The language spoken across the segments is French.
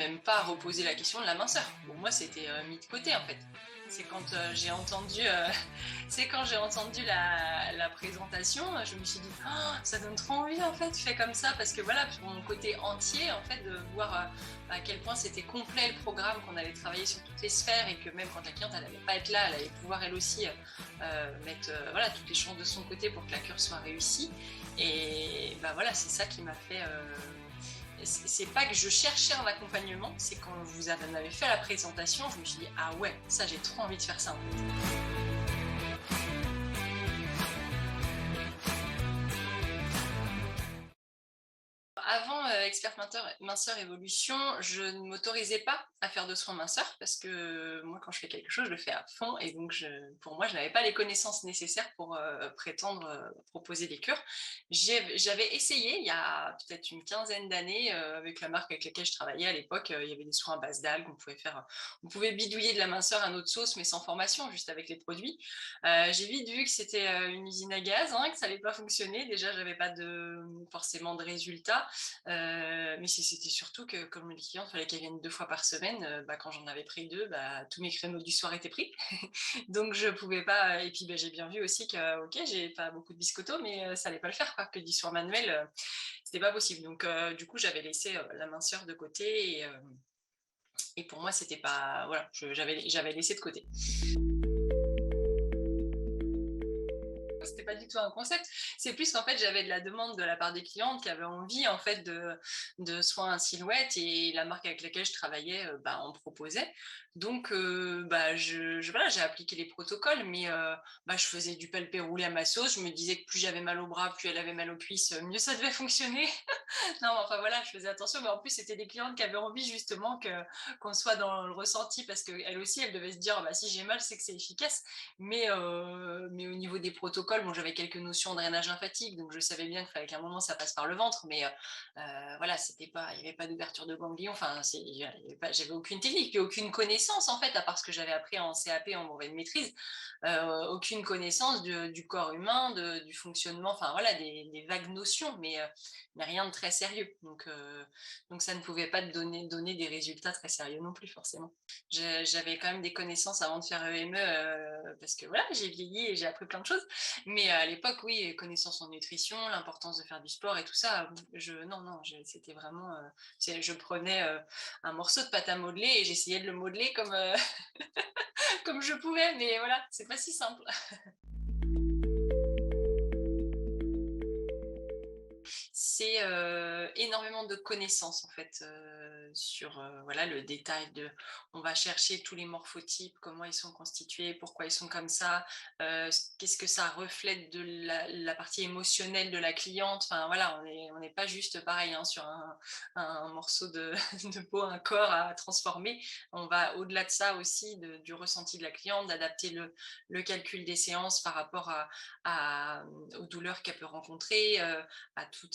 même pas reposé la question de la minceur. Pour moi, c'était mis de côté en fait. C'est quand j'ai entendu, c'est quand j'ai entendu la présentation, je me suis dit, oh, ça donne trop envie en fait, fais comme ça, parce que voilà, pour mon côté entier, en fait, de voir à quel point c'était complet le programme, qu'on allait travailler sur toutes les sphères et que même quand la cliente elle n'allait pas être là, elle allait pouvoir elle aussi mettre voilà, toutes les chances de son côté pour que la cure soit réussie. Et bah voilà, c'est ça qui m'a fait. C'est pas que je cherchais un accompagnement, c'est quand vous avez fait la présentation, je me suis dit ah ouais, ça j'ai trop envie de faire ça en fait. Avant Expert Minceur Évolution, je ne m'autorisais pas à faire de soins minceur parce que moi, quand je fais quelque chose, je le fais à fond et donc pour moi, je n'avais pas les connaissances nécessaires pour prétendre proposer des cures. J'avais essayé il y a peut-être une quinzaine d'années avec la marque avec laquelle je travaillais à l'époque. Il y avait des soins à base d'algues, on pouvait faire, on pouvait bidouiller de la minceur à notre sauce, mais sans formation, juste avec les produits. J'ai vite vu que c'était une usine à gaz, hein, que ça allait pas fonctionner. Déjà, j'avais pas forcément de résultats. Mais c'était surtout que comme les clients, il fallait qu'elles viennent 2 fois par semaine. Bah, quand j'en avais pris 2, bah, tous mes créneaux du soir étaient pris. Donc je pouvais pas. Et puis bah, j'ai bien vu aussi que ok, j'ai pas beaucoup de biscottos, mais ça allait pas le faire quoi. Que du soin manuel, c'était pas possible. Donc du coup j'avais laissé la minceur de côté et pour moi c'était pas voilà, j'avais laissé de côté. C'était pas du tout un concept. C'est plus qu'en fait, j'avais de la demande de la part des clientes qui avaient envie en fait de soins en silhouette et la marque avec laquelle je travaillais bah, en proposait. Donc, bah, voilà, j'ai appliqué les protocoles, mais bah, je faisais du palpé roulé à ma sauce. Je me disais que plus j'avais mal au bras, plus elle avait mal aux cuisses, mieux ça devait fonctionner. Non, mais enfin voilà, je faisais attention, mais en plus, c'était des clientes qui avaient envie justement qu'on soit dans le ressenti parce qu'elles aussi, elles devaient se dire, bah, si j'ai mal, c'est que c'est efficace. Mais au niveau des protocoles, bon, j'avais quelques notions de drainage lymphatique, donc je savais bien qu'il fallait qu'à un moment ça passe par le ventre, mais voilà, c'était pas, il n'y avait pas d'ouverture de ganglion, enfin, j'avais aucune technique, puis aucune connaissance en fait, à part ce que j'avais appris en CAP en brevet de maîtrise, aucune connaissance du corps humain, du fonctionnement, enfin voilà, des vagues notions, mais rien de très sérieux. Donc ça ne pouvait pas donner des résultats très sérieux non plus, forcément. J'avais quand même des connaissances avant de faire EME parce que voilà, j'ai vieilli et j'ai appris plein de choses. Mais à l'époque, oui, connaissances en nutrition, l'importance de faire du sport et tout ça, non, c'était vraiment. Je prenais un morceau de pâte à modeler et j'essayais de le modeler comme, comme je pouvais, mais voilà, c'est pas si simple. C'est énormément de connaissances en fait sur voilà, le détail de on va chercher tous les morphotypes, comment ils sont constitués, pourquoi ils sont comme ça, qu'est-ce que ça reflète de la partie émotionnelle de la cliente. Enfin voilà, on n'est pas juste pareil hein, sur un morceau de peau, un corps à transformer. On va au-delà de ça aussi, du ressenti de la cliente, d'adapter le calcul des séances par rapport aux douleurs qu'elle peut rencontrer, à toute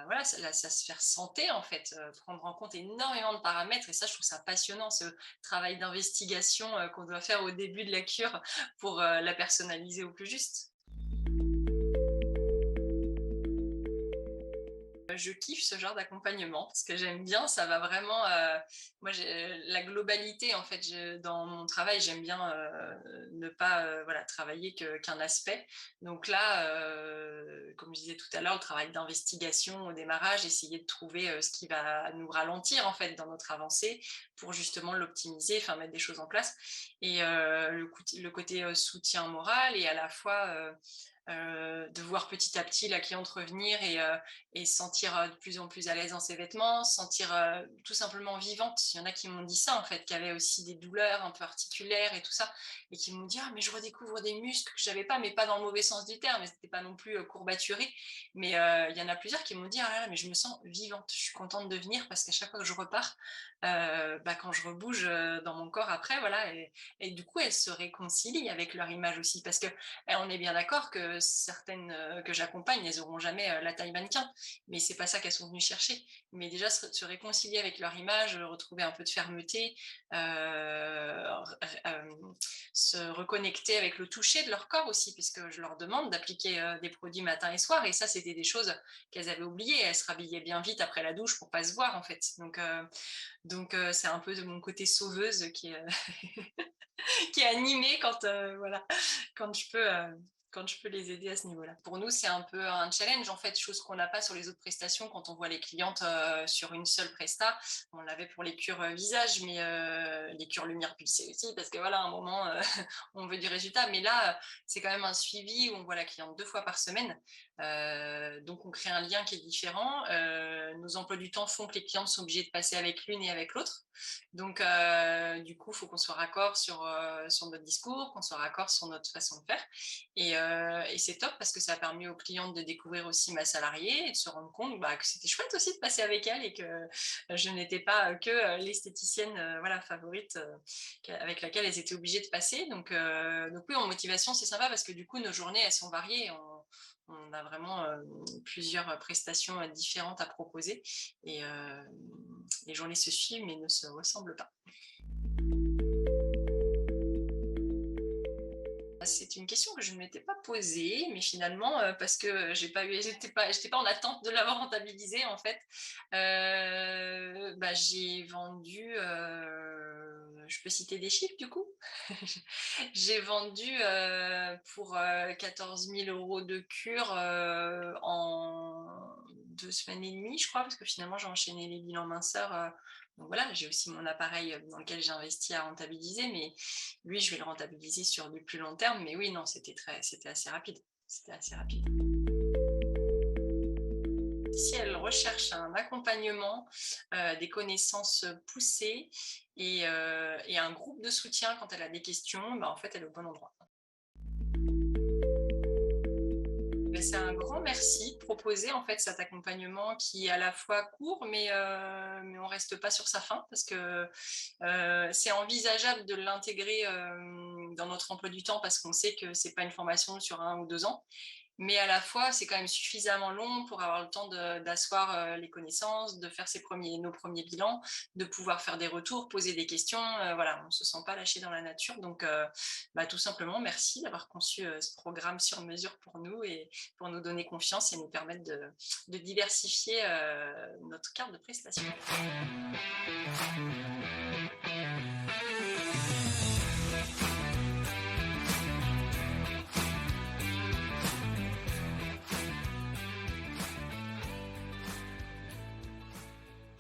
voilà, sa sphère santé, en fait, prendre en compte énormément de paramètres. Et ça, je trouve ça passionnant, ce travail d'investigation qu'on doit faire au début de la cure pour la personnaliser au plus juste. Je kiffe ce genre d'accompagnement parce que j'aime bien, ça va vraiment. Moi, la globalité, en fait, dans mon travail, j'aime bien ne pas voilà, travailler qu'un aspect. Donc là, comme je disais tout à l'heure, le travail d'investigation au démarrage, essayer de trouver ce qui va nous ralentir en fait dans notre avancée pour justement l'optimiser, enfin mettre des choses en place. Et le côté soutien moral et à la fois de voir petit à petit la cliente revenir et se sentir de plus en plus à l'aise dans ses vêtements, se sentir tout simplement vivante. Il y en a qui m'ont dit ça en fait, qui avaient aussi des douleurs un peu articulaires et tout ça, et qui m'ont dit ah mais je redécouvre des muscles que j'avais pas, mais pas dans le mauvais sens du terme, mais c'était pas non plus courbaturé. Mais il y en a plusieurs qui m'ont dit ah là, mais je me sens vivante, je suis contente de venir parce qu'à chaque fois que je repars, bah, quand je rebouge dans mon corps après, voilà, et du coup elles se réconcilient avec leur image aussi, parce que on est bien d'accord que certaines que j'accompagne, elles n'auront jamais la taille mannequin, mais c'est pas ça qu'elles sont venues chercher. Mais déjà se réconcilier avec leur image, retrouver un peu de fermeté, se reconnecter avec le toucher de leur corps aussi, puisque je leur demande d'appliquer des produits matin et soir, et ça, c'était des choses qu'elles avaient oubliées. Elles se rhabillaient bien vite après la douche pour pas se voir, en fait. Donc c'est un peu de mon côté sauveuse qui est, qui est animée voilà, quand je peux. Quand je peux les aider à ce niveau-là. Pour nous, c'est un peu un challenge, en fait, chose qu'on n'a pas sur les autres prestations quand on voit les clientes sur une seule presta. On l'avait pour les cures visage, mais les cures lumière pulsée aussi, parce que voilà, à un moment, on veut du résultat. Mais là, c'est quand même un suivi où on voit la cliente 2 fois par semaine. Donc, on crée un lien qui est différent. Nos emplois du temps font que les clientes sont obligées de passer avec l'une et avec l'autre. Donc, du coup, il faut qu'on soit raccord sur notre discours, qu'on soit raccord sur notre façon de faire. Et c'est top parce que ça a permis aux clientes de découvrir aussi ma salariée et de se rendre compte que c'était chouette aussi de passer avec elle et que je n'étais pas que l'esthéticienne voilà, favorite avec laquelle elles étaient obligées de passer. Donc oui, en motivation, c'est sympa parce que du coup, nos journées, elles sont variées. On a vraiment plusieurs prestations différentes à proposer et les journées se suivent mais ne se ressemblent pas. C'est une question que je ne m'étais pas posée, mais finalement, parce que j'étais pas en attente de l'avoir rentabilisée en fait. J'ai vendu, je peux citer des chiffres du coup? J'ai vendu pour 14 000 € de cure en 2 semaines et demie, je crois, parce que finalement j'ai enchaîné les bilans minceurs. Donc voilà, j'ai aussi mon appareil dans lequel j'ai investi à rentabiliser, mais lui, je vais le rentabiliser sur du plus long terme. Mais oui, non, c'était assez rapide. C'était assez rapide. Si elle recherche un accompagnement, des connaissances poussées et un groupe de soutien quand elle a des questions, en fait, elle est au bon endroit. C'est un grand merci de proposer en fait cet accompagnement qui est à la fois court, mais on reste pas sur sa faim parce que c'est envisageable de l'intégrer dans notre emploi du temps parce qu'on sait que c'est pas une formation sur 1 ou 2 ans. Mais à la fois, c'est quand même suffisamment long pour avoir le temps d'asseoir les connaissances, de faire nos premiers bilans, de pouvoir faire des retours, poser des questions. Voilà, on ne se sent pas lâché dans la nature. Donc, tout simplement, merci d'avoir conçu ce programme sur mesure pour nous et pour nous donner confiance et nous permettre de diversifier notre carte de prestation.